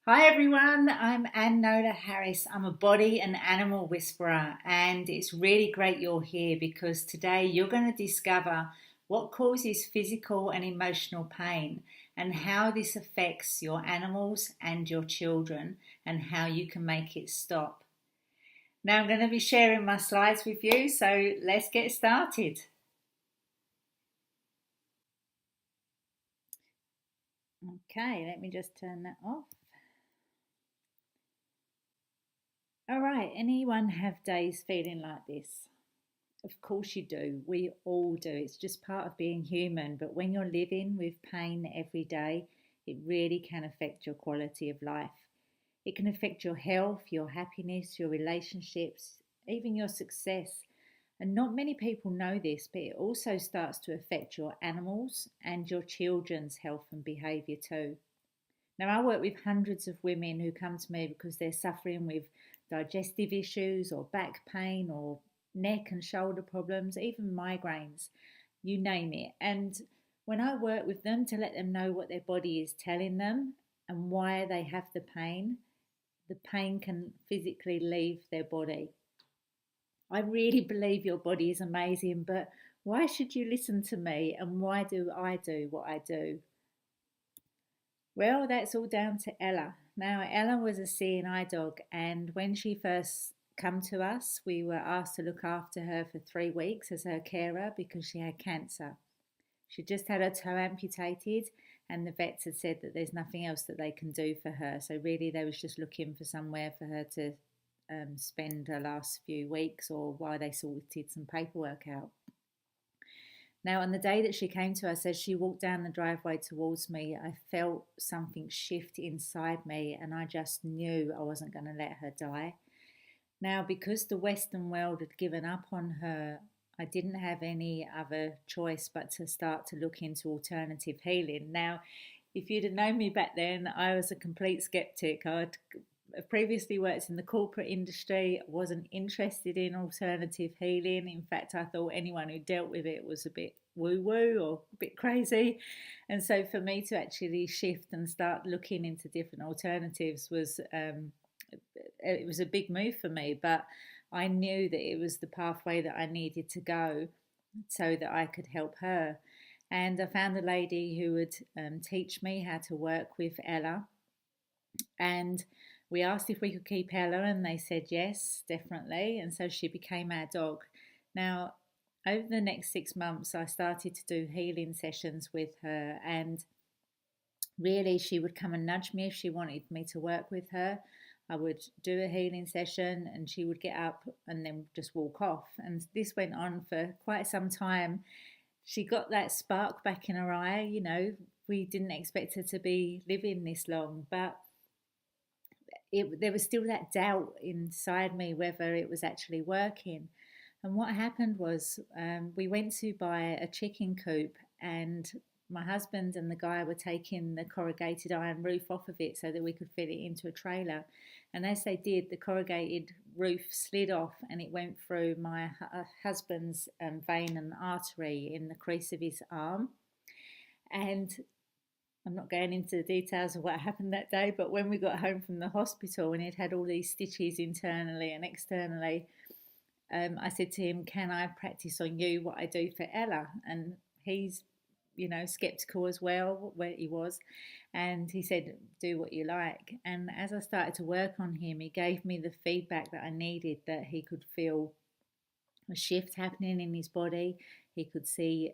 Hi everyone, I'm Anne Noda Harris. I'm a body and animal whisperer, and it's really great you're here because today you're going to discover what causes physical and emotional pain and how this affects your animals and your children and how you can make it stop. Now, I'm going to be sharing my slides with you, so let's get started. Okay, let me just turn that off. All right, anyone have days feeling like this? Of course you do. We all do. It's just part of being human. But when you're living with pain every day, it really can affect your quality of life. It can affect your health, your happiness, your relationships, even your success. And not many people know this, but it also starts to affect your animals and your children's health and behaviour too. Now, I work with hundreds of women who come to me because they're suffering with digestive issues or back pain or neck and shoulder problems, even migraines, you name it. And when I work with them to let them know what their body is telling them and why they have the pain can physically leave their body. I really believe your body is amazing, but why should you listen to me and why do I do what I do? Well, that's all down to Ella. Now, Ella was a seeing eye dog, and when she first come to us, we were asked to look after her for 3 weeks as her carer because she had cancer. She just had her toe amputated, and the vets had said that there's nothing else that they can do for her. So really, they was just looking for somewhere for her to spend her last few weeks, or while they sorted some paperwork out. Now, on the day that she came to us, as she walked down the driveway towards me, I felt something shift inside me, and I just knew I wasn't going to let her die. Now, because the Western world had given up on her, I didn't have any other choice but to start to look into alternative healing. Now, if you'd have known me back then, I was a complete skeptic. I'd previously worked in the corporate industry, wasn't interested in alternative healing. In fact, I thought anyone who dealt with it was a bit woo woo or a bit crazy. And so for me to actually shift and start looking into different alternatives was it was a big move for me, but I knew that it was the pathway that I needed to go so that I could help her. And I found a lady who would teach me how to work with Ella, and we asked if we could keep Ella, and they said yes, definitely. And so she became our dog. Now, over the next 6 months, I started to do healing sessions with her, and really, she would come and nudge me if she wanted me to work with her. I would do a healing session, and she would get up and then just walk off. And this went on for quite some time. She got that spark back in her eye. We didn't expect her to be living this long, but there was still that doubt inside me whether it was actually working. And what happened was we went to buy a chicken coop, and my husband and the guy were taking the corrugated iron roof off of it so that we could fit it into a trailer. And as they did, the corrugated roof slid off and it went through my husband's vein and artery in the crease of his arm. And I'm not going into the details of what happened that day, but when we got home from the hospital and he'd had all these stitches internally and externally, I said to him, "Can I practice on you what I do for Ella?" And he's, skeptical as well, where he was. And he said, "Do what you like." And as I started to work on him, he gave me the feedback that I needed, that he could feel a shift happening in his body. He could see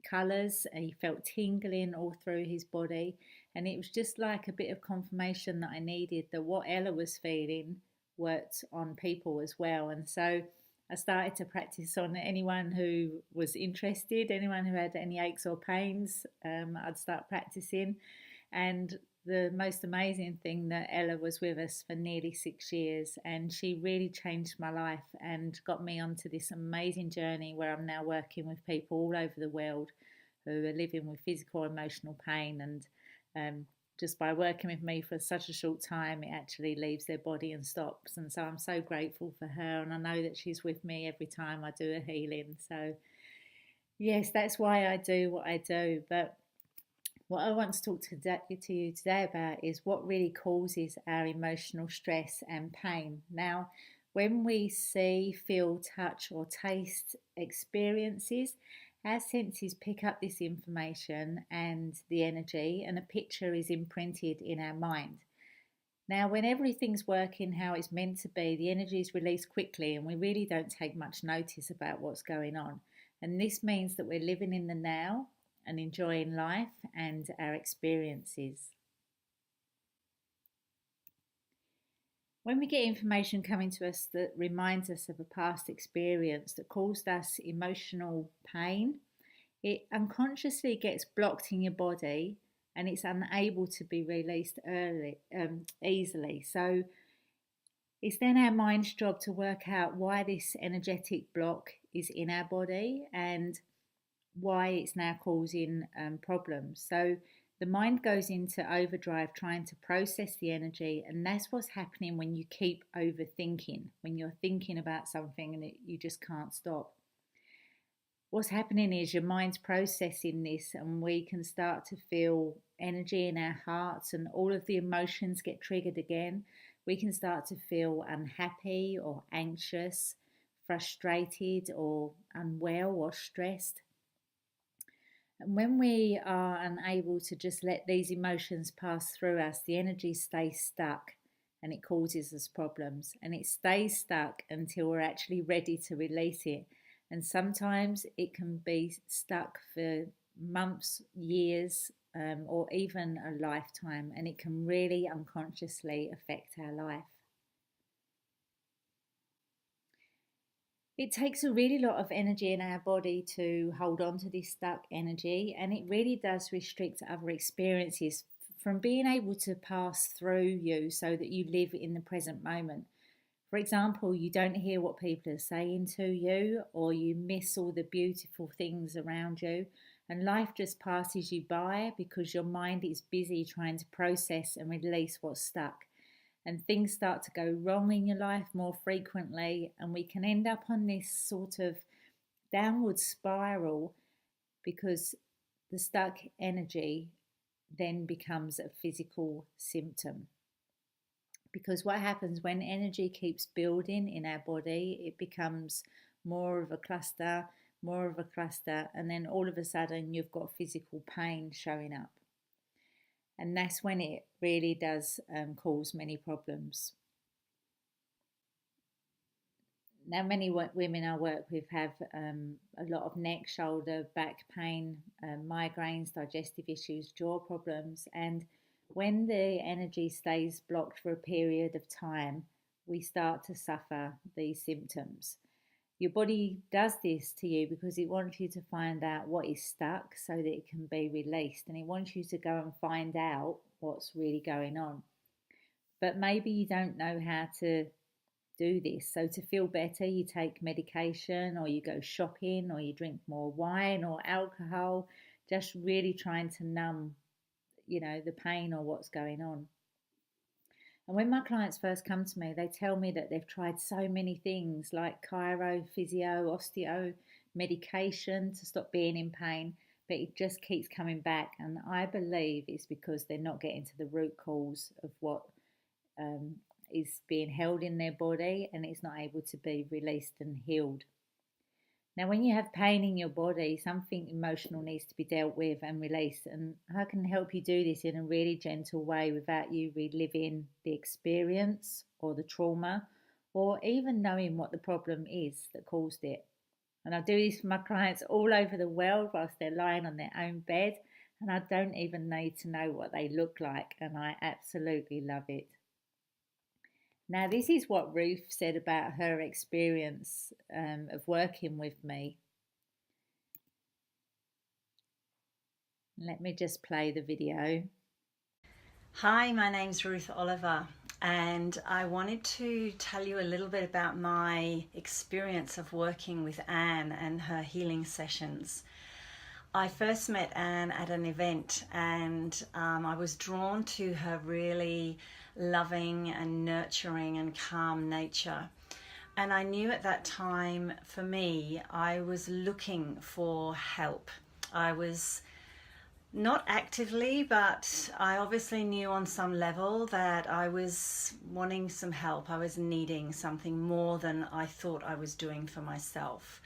colours, he felt tingling all through his body, and it was just like a bit of confirmation that I needed, that what Ella was feeling worked on people as well. And so I started to practice on anyone who was interested, anyone who had any aches or pains. I'd start practicing, and the most amazing thing, that Ella was with us for nearly 6 years, and she really changed my life and got me onto this amazing journey where I'm now working with people all over the world who are living with physical and emotional pain. And just by working with me for such a short time, it actually leaves their body and stops. And so I'm so grateful for her, and I know that she's with me every time I do a healing. So yes, that's why I do what I do. But What I want to talk to you today about is what really causes our emotional stress and pain. Now, when we see, feel, touch, or taste experiences, our senses pick up this information and the energy, and a picture is imprinted in our mind. Now, when everything's working how it's meant to be, the energy is released quickly, and we really don't take much notice about what's going on. And this means that we're living in the now and enjoying life and our experiences. When we get information coming to us that reminds us of a past experience that caused us emotional pain, it unconsciously gets blocked in your body and it's unable to be released easily. So it's then our mind's job to work out why this energetic block is in our body and why it's now causing problems. So the mind goes into overdrive trying to process the energy, and that's what's happening when you keep overthinking, when you're thinking about something and you just can't stop. What's happening is your mind's processing this, and we can start to feel energy in our hearts, and all of the emotions get triggered again. We can start to feel unhappy or anxious, frustrated or unwell or stressed. And when we are unable to just let these emotions pass through us, the energy stays stuck and it causes us problems. And it stays stuck until we're actually ready to release it. And sometimes it can be stuck for months, years, or even a lifetime. And it can really unconsciously affect our life. It takes a really lot of energy in our body to hold on to this stuck energy, and it really does restrict other experiences from being able to pass through you so that you live in the present moment. For example, you don't hear what people are saying to you, or you miss all the beautiful things around you, and life just passes you by because your mind is busy trying to process and release what's stuck, and things start to go wrong in your life more frequently, and we can end up on this sort of downward spiral because the stuck energy then becomes a physical symptom. Because what happens when energy keeps building in our body, it becomes more of a cluster, more of a cluster, and then all of a sudden you've got physical pain showing up. And that's when it really does cause many problems. Now, many women I work with have a lot of neck, shoulder, back pain, migraines, digestive issues, jaw problems. And when the energy stays blocked for a period of time, we start to suffer these symptoms. Your body does this to you because it wants you to find out what is stuck so that it can be released. And it wants you to go and find out what's really going on. But maybe you don't know how to do this. So to feel better, you take medication or you go shopping or you drink more wine or alcohol, just really trying to numb, the pain or what's going on. And when my clients first come to me, they tell me that they've tried so many things like chiro, physio, osteo, medication to stop being in pain, but it just keeps coming back. And I believe it's because they're not getting to the root cause of what is being held in their body and it's not able to be released and healed. Now, when you have pain in your body, something emotional needs to be dealt with and released. And I can help you do this in a really gentle way without you reliving the experience or the trauma or even knowing what the problem is that caused it. And I do this for my clients all over the world whilst they're lying on their own bed. And I don't even need to know what they look like. And I absolutely love it. Now, this is what Ruth said about her experience of working with me. Let me just play the video. Hi, my name's Ruth Oliver, and I wanted to tell you a little bit about my experience of working with Anne and her healing sessions. I first met Anne at an event, and I was drawn to her really loving and nurturing and calm nature. And I knew at that time, for me, I was looking for help. I was Not actively, but I obviously knew on some level that I was wanting some help. I was needing something more than I thought I was doing for myself.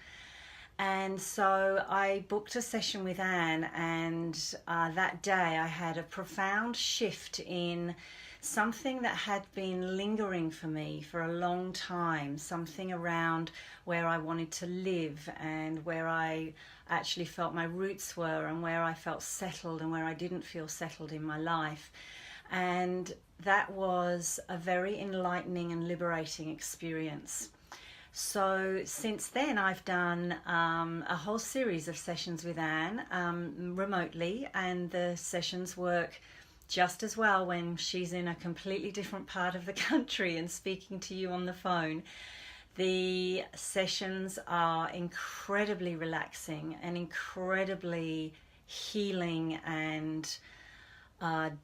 And so I booked a session with Anne, and that day I had a profound shift in something that had been lingering for me for a long time, something around where I wanted to live and where I actually felt my roots were and where I felt settled and where I didn't feel settled in my life. And that was a very enlightening and liberating experience. So since then, I've done a whole series of sessions with Anne remotely, and the sessions work just as well when she's in a completely different part of the country and speaking to you on the phone. The sessions are incredibly relaxing and incredibly healing and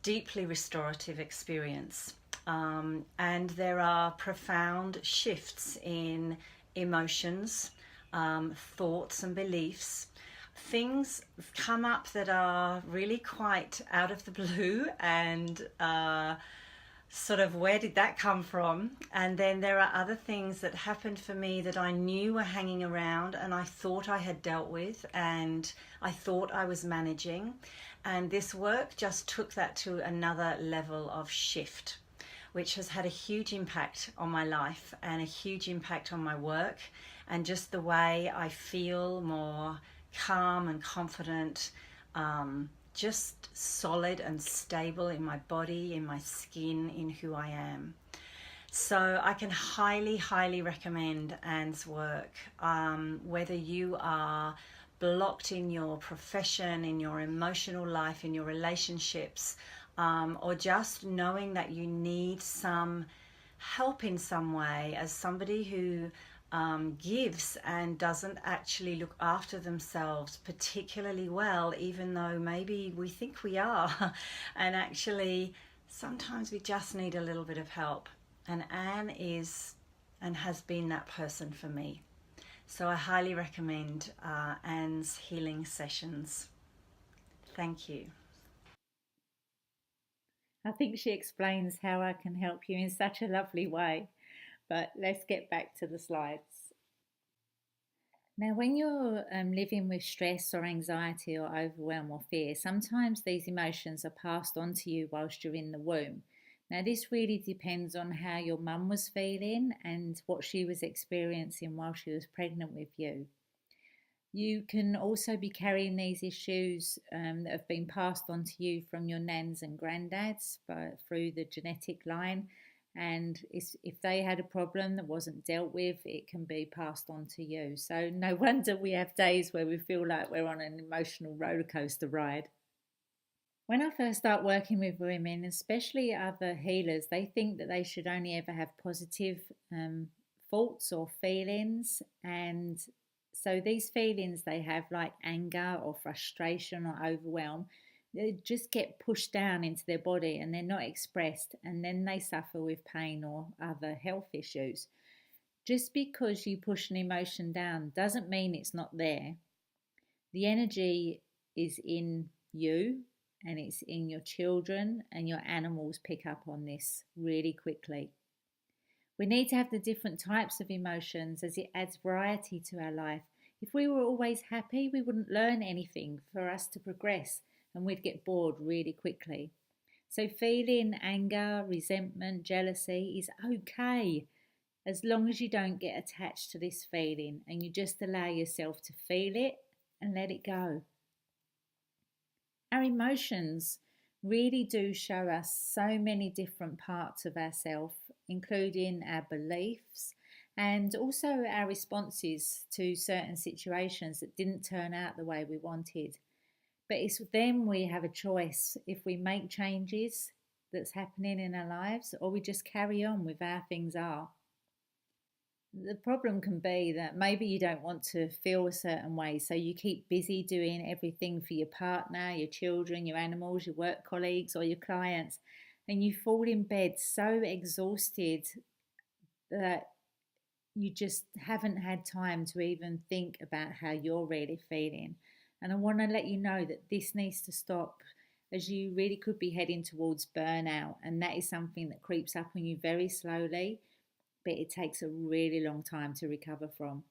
deeply restorative experience. And there are profound shifts in emotions, thoughts, and beliefs. Things come up that are really quite out of the blue and sort of where did that come from? And then there are other things that happened for me that I knew were hanging around and I thought I had dealt with and I thought I was managing. And this work just took that to another level of shift, which has had a huge impact on my life and a huge impact on my work and just the way I feel more calm and confident, just solid and stable in my body, in my skin, in who I am. So I can highly, highly recommend Anne's work, whether you are blocked in your profession, in your emotional life, in your relationships, or just knowing that you need some help in some way as somebody who gives and doesn't actually look after themselves particularly well, even though maybe we think we are. And actually, sometimes we just need a little bit of help. And Anne is and has been that person for me. So I highly recommend Anne's healing sessions. Thank you. I think she explains how I can help you in such a lovely way. But let's get back to the slides. Now, when you're living with stress or anxiety or overwhelm or fear, sometimes these emotions are passed on to you whilst you're in the womb. Now, this really depends on how your mum was feeling and what she was experiencing while she was pregnant with you. You can also be carrying these issues that have been passed on to you from your nans and granddads through the genetic line. And if they had a problem that wasn't dealt with, it can be passed on to you. So, no wonder we have days where we feel like we're on an emotional roller coaster ride. When I first start working with women, especially other healers, they think that they should only ever have positive thoughts or feelings. And so these feelings they have, like anger or frustration or overwhelm, they just get pushed down into their body and they're not expressed. And then they suffer with pain or other health issues. Just because you push an emotion down doesn't mean it's not there. The energy is in you and it's in your children, and your animals pick up on this really quickly. We need to have the different types of emotions as it adds variety to our life. If we were always happy, we wouldn't learn anything for us to progress and we'd get bored really quickly. So, feeling anger, resentment, jealousy is okay as long as you don't get attached to this feeling and you just allow yourself to feel it and let it go. Our emotions really do show us so many different parts of ourselves, including our beliefs and also our responses to certain situations that didn't turn out the way we wanted. But it's then we have a choice if we make changes that's happening in our lives or we just carry on with how things are. The problem can be that maybe you don't want to feel a certain way, so you keep busy doing everything for your partner, your children, your animals, your work colleagues, or your clients, and you fall in bed so exhausted that you just haven't had time to even think about how you're really feeling. And I want to let you know that this needs to stop, as you really could be heading towards burnout. And that is something that creeps up on you very slowly, but it takes a really long time to recover from.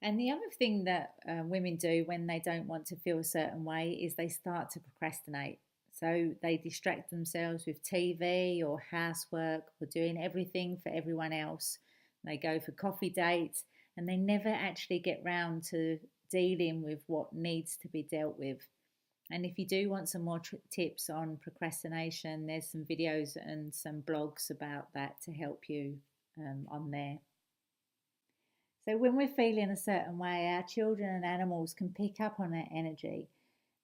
And the other thing that women do when they don't want to feel a certain way is they start to procrastinate. So they distract themselves with TV or housework or doing everything for everyone else. They go for coffee dates and they never actually get round to dealing with what needs to be dealt with. And if you do want some more tips on procrastination, there's some videos and some blogs about that to help you on there. So, when we're feeling a certain way, our children and animals can pick up on our energy.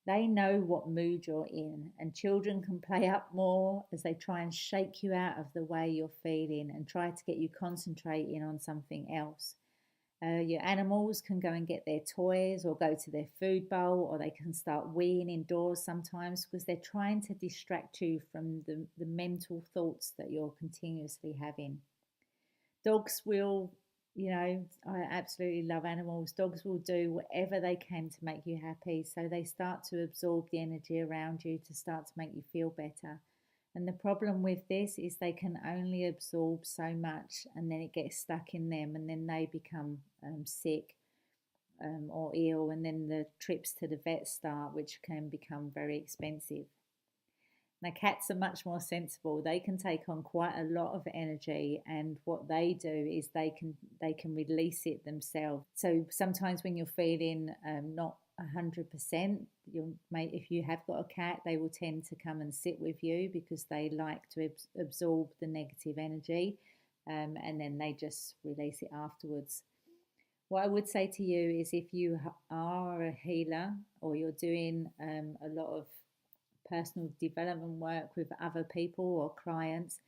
They know what mood you're in, and children can play up more as they try and shake you out of the way you're feeling and try to get you concentrating on something else. Your animals can go and get their toys or go to their food bowl, or they can start weeing indoors sometimes because they're trying to distract you from the mental thoughts that you're continuously having. Dogs will, I absolutely love animals. Dogs will do whatever they can to make you happy. So they start to absorb the energy around you to start to make you feel better. And the problem with this is they can only absorb so much and then it gets stuck in them and then they become sick or ill. And then the trips to the vet start, which can become very expensive. Now, cats are much more sensible. They can take on quite a lot of energy, and what they do is they can release it themselves. So sometimes when you're feeling not 100%, if you have got a cat, they will tend to come and sit with you because they like to absorb the negative energy, and then they just release it afterwards. What I would say to you is if you are a healer or you're doing a lot of personal development work with other people or clients,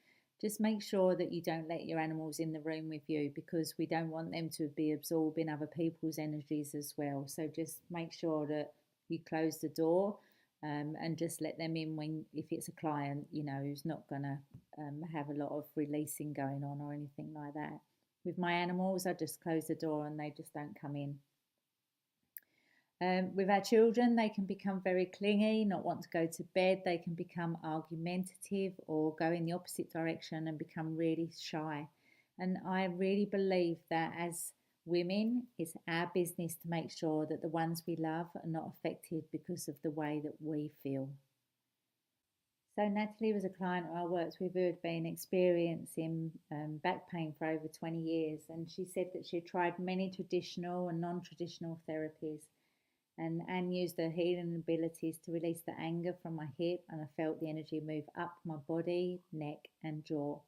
just make sure that you don't let your animals in the room with you because we don't want them to be absorbing other people's energies as well. So just make sure that you close the door and just let them in when, if it's a client, who's not going to have a lot of releasing going on or anything like that. With my animals, I just close the door and they just don't come in. With our children, they can become very clingy, not want to go to bed. They can become argumentative or go in the opposite direction and become really shy. And I really believe that as women, it's our business to make sure that the ones we love are not affected because of the way that we feel. So Natalie was a client I worked with who had been experiencing back pain for over 20 years, and she said that she had tried many traditional and non-traditional therapies. And Anne used her healing abilities to release the anger from my hip, and I felt the energy move up my body, neck, and jaw.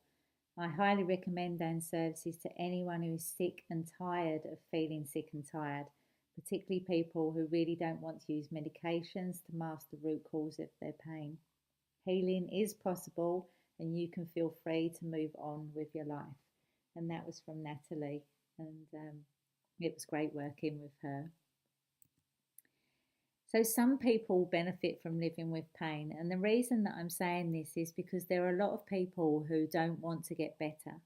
I highly recommend Anne's services to anyone who is sick and tired of feeling sick and tired, particularly people who really don't want to use medications to mask the root cause of their pain. Healing is possible, and you can feel free to move on with your life. And that was from Natalie, and it was great working with her. So, some people benefit from living with pain, and the reason that I'm saying this is because there are a lot of people who don't want to get better.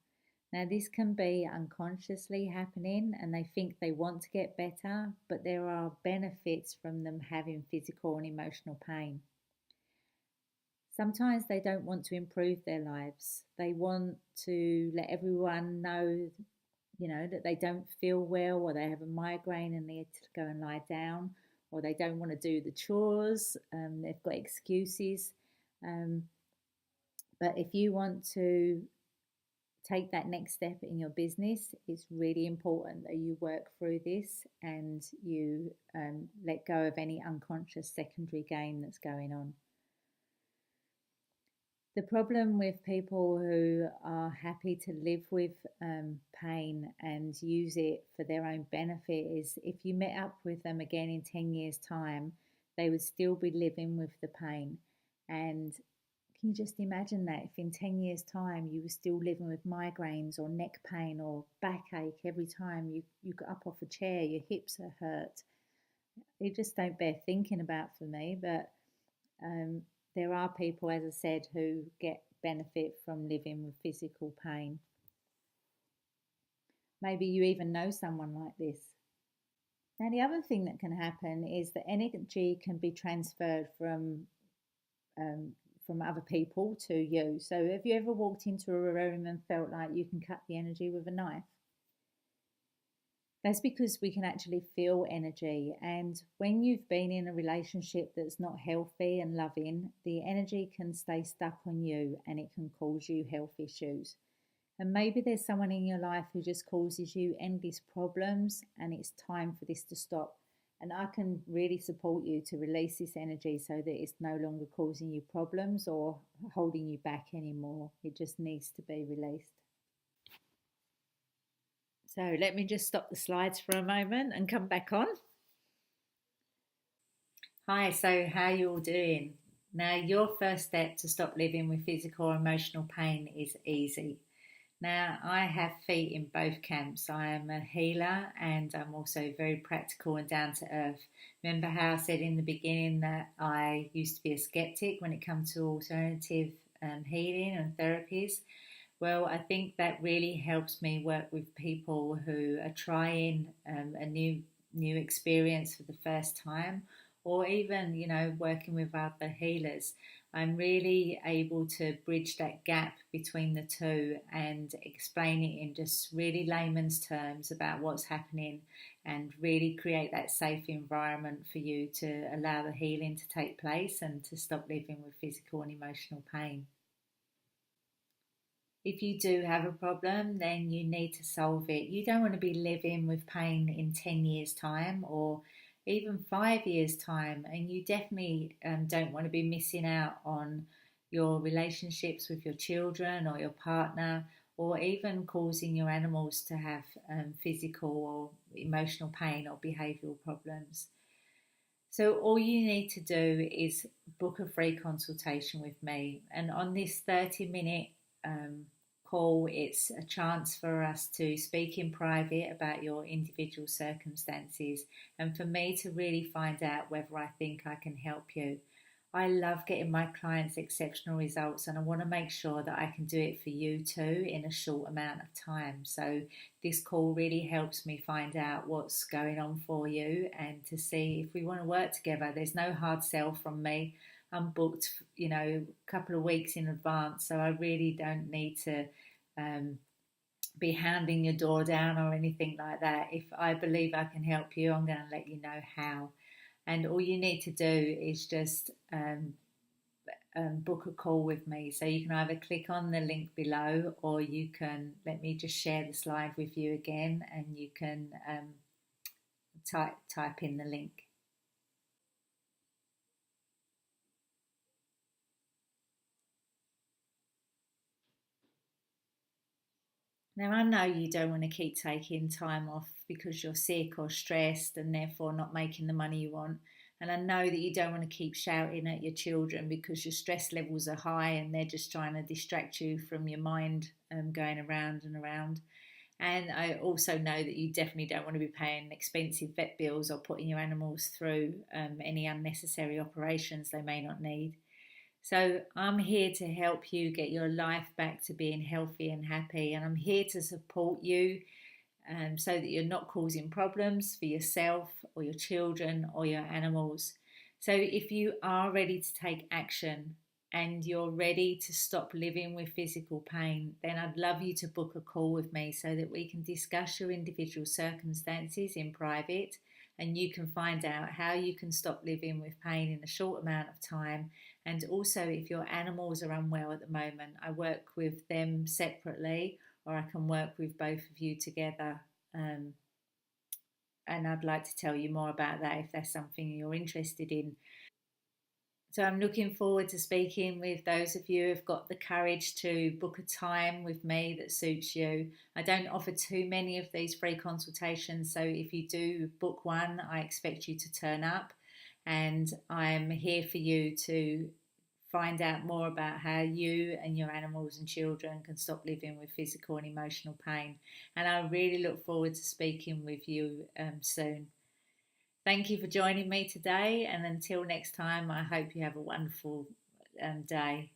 Now, this can be unconsciously happening, and they think they want to get better, but there are benefits from them having physical and emotional pain. Sometimes they don't want to improve their lives, they want to let everyone know. That they don't feel well, or they have a migraine and need to go and lie down, or they don't want to do the chores, they've got excuses. Um, but if you want to take that next step in your business, it's really important that you work through this and you let go of any unconscious secondary gain that's going on. The problem with people who are happy to live with pain and use it for their own benefit is if you met up with them again in 10 years' time, they would still be living with the pain. And can you just imagine that if in 10 years' time you were still living with migraines or neck pain or backache every time you got up off a chair, your hips are hurt? It just don't bear thinking about for me, but there are people, as I said, who get benefit from living with physical pain. Maybe you even know someone like this. Now, the other thing that can happen is that energy can be transferred um, from other people to you. So, have you ever walked into a room and felt like you can cut the energy with a knife? That's because we can actually feel energy. And when you've been in a relationship that's not healthy and loving, the energy can stay stuck on you and it can cause you health issues. And maybe there's someone in your life who just causes you endless problems, and it's time for this to stop. And I can really support you to release this energy so that it's no longer causing you problems or holding you back anymore. It just needs to be released. So let me just stop the slides for a moment and come back on. Hi, so how are you all doing? Now, your first step to stop living with physical or emotional pain is easy. Now, I have feet in both camps. I am a healer and I'm also very practical and down to earth. Remember how I said in the beginning that I used to be a skeptic when it comes to alternative healing and therapies? Well, I think that really helps me work with people who are trying a new experience for the first time, or even working with other healers. I'm really able to bridge that gap between the two and explain it in just really layman's terms about what's happening and really create that safe environment for you to allow the healing to take place and to stop living with physical and emotional pain. If you do have a problem, then you need to solve it. You don't want to be living with pain in 10 years' time or even 5 years' time. And you definitely don't want to be missing out on your relationships with your children or your partner, or even causing your animals to have physical or emotional pain or behavioural problems. So, all you need to do is book a free consultation with me. And on this 30-minute call, it's a chance for us to speak in private about your individual circumstances and for me to really find out whether I think I can help you. I love getting my clients exceptional results and I want to make sure that I can do it for you too in a short amount of time. So, this call really helps me find out what's going on for you and to see if we want to work together. There's no hard sell from me. I'm booked, a couple of weeks in advance, so I really don't need to um, be handing your door down or anything like that. If I believe I can help you, I'm going to let you know how. And all you need to do is just book a call with me. So you can either click on the link below or you can let me just share the slide with you again and you can type in the link. Now, I know you don't want to keep taking time off because you're sick or stressed and therefore not making the money you want. And I know that you don't want to keep shouting at your children because your stress levels are high and they're just trying to distract you from your mind going around and around. And I also know that you definitely don't want to be paying expensive vet bills or putting your animals through any unnecessary operations they may not need. So I'm here to help you get your life back to being healthy and happy, and I'm here to support you so that you're not causing problems for yourself or your children or your animals. So if you are ready to take action and you're ready to stop living with physical pain, then I'd love you to book a call with me so that we can discuss your individual circumstances in private and you can find out how you can stop living with pain in a short amount of time. And also, if your animals are unwell at the moment, I work with them separately or I can work with both of you together. Um, and I'd like to tell you more about that if that's something you're interested in. So I'm looking forward to speaking with those of you who've got the courage to book a time with me that suits you. I don't offer too many of these free consultations, so if you do book one, I expect you to turn up. And I'm here for you to find out more about how you and your animals and children can stop living with physical and emotional pain. And I really look forward to speaking with you soon. Thank you for joining me today, and until next time, I hope you have a wonderful day.